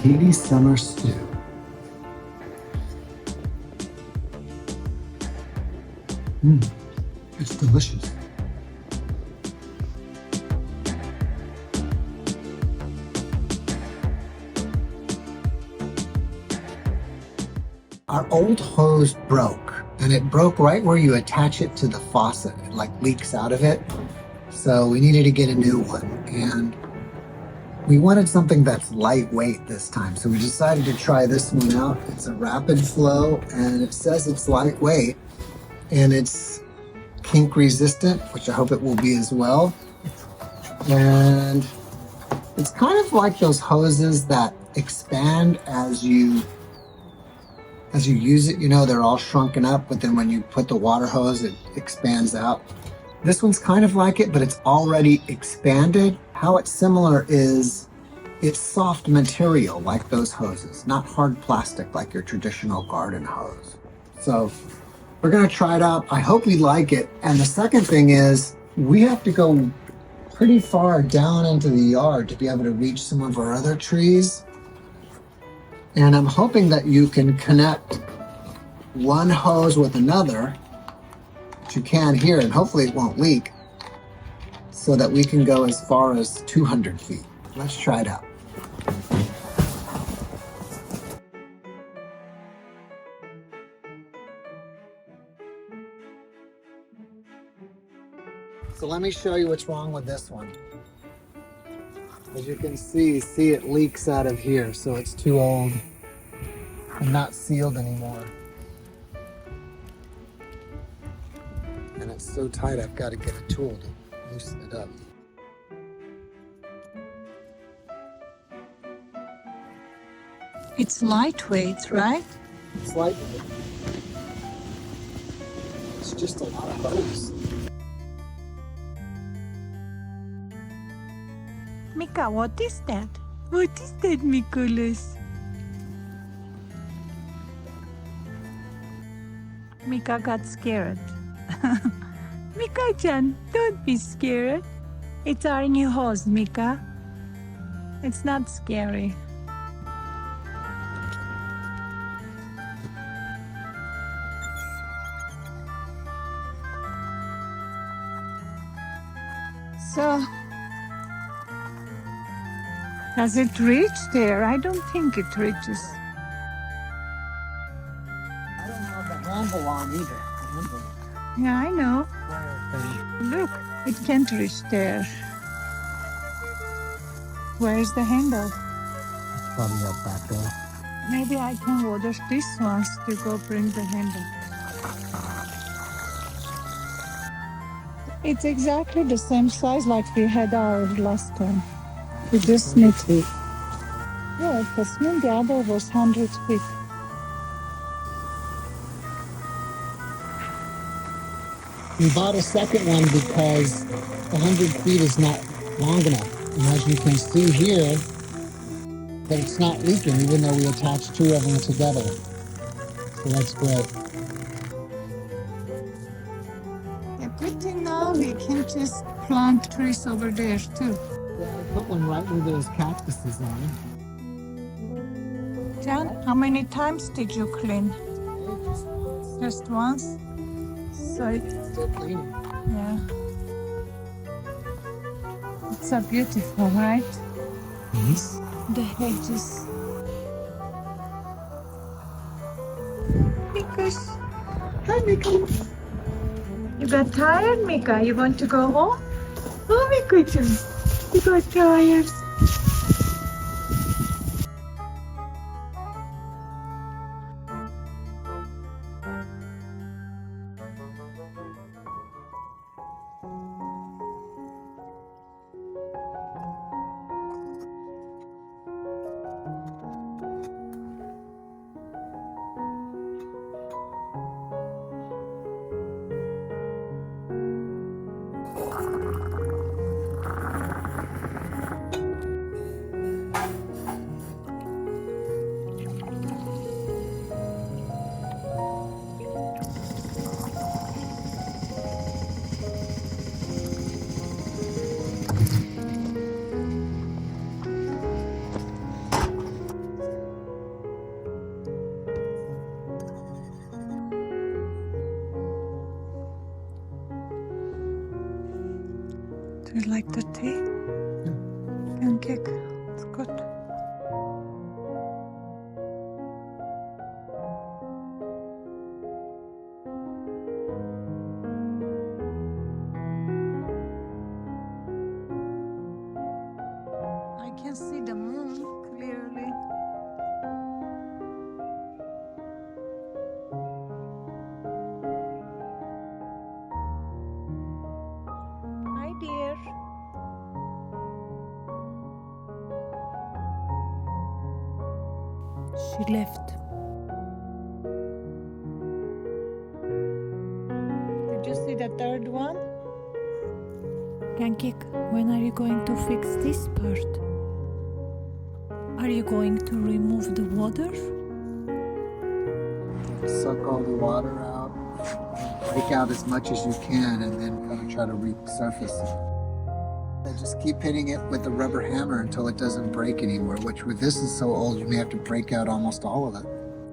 zucchini summer stew. It's delicious. Our old hose broke, and it broke right where you attach it to the faucet. It like leaks out of it. So we needed to get a new one, and we wanted something that's lightweight this time. So we decided to try this one out. It's a rapid flow, and it says it's lightweight, and it's kink resistant, which I hope it will be as well. And it's kind of like those hoses that expand as you use it. You know, they're all shrunken up, but then when you put the water hose, it expands out. This one's kind of like it, but it's already expanded. How it's similar is it's soft material like those hoses, not hard plastic like your traditional garden hose. So we're gonna try it out. I hope we like it. And the second thing is we have to go pretty far down into the yard to be able to reach some of our other trees. And I'm hoping that you can connect one hose with another, which you can here, and hopefully it won't leak, so that we can go as far as 200 feet. Let's try it out. So let me show you what's wrong with this one. As you can see it leaks out of here, so it's too old and not sealed anymore. And it's so tight, I've got to get a tool to loosen it up. It's lightweight, right? It's lightweight. It's just a lot of hose. Mika, what is that? What is that, Mikolas? Mika got scared. Mika-chan, don't be scared. It's our new hose, Mika. It's not scary. So, does it reach there? I don't think it reaches. I don't have the handle on either. Yeah, I know. Look, it can't reach there. Where's the handle? It's probably up back there. Maybe I can order this ones to go bring the handle. It's exactly the same size like we had ours last time. We just need to. Yeah, because the other was 100 feet. We bought a second one because 100 feet is not long enough. And as you can see here, that it's not leaking even though we attached two of them together. So that's great. Yeah, good thing now we can just plant trees over there too. Yeah, I put one right where those cactuses are. John, how many times did you clean? Just once? So it's, Still cleaning. yeah. It's so beautiful, right? Yes. The hedges. Because, hi Mika. You got tired, Mika? You want to go home? Oh, Mika, you got tired. Do you like the tea? Pancake. It's good. I can see the moon clearly. Hi, dear. She left. Did you see the third one? Pancake, when are you going to fix this part? Are you going to remove the water? Suck all the water out, break out as much as you can, and then kind of try to resurface it. And just keep hitting it with the rubber hammer until it doesn't break anymore, which with this is so old, you may have to break out almost all of it.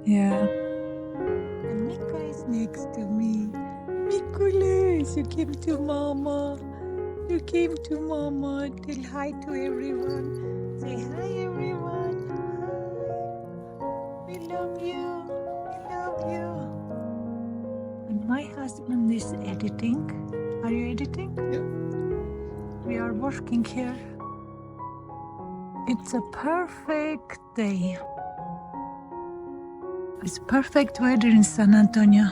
Yeah. And Mika is next to me. Mikules, you came to Mama. You came to Mama. Tell hi to everyone. Say hi, everyone. Hi. We love you. We love you. And my husband is editing. Are you editing? Yep. We are working here. It's a perfect day. It's perfect weather in San Antonio.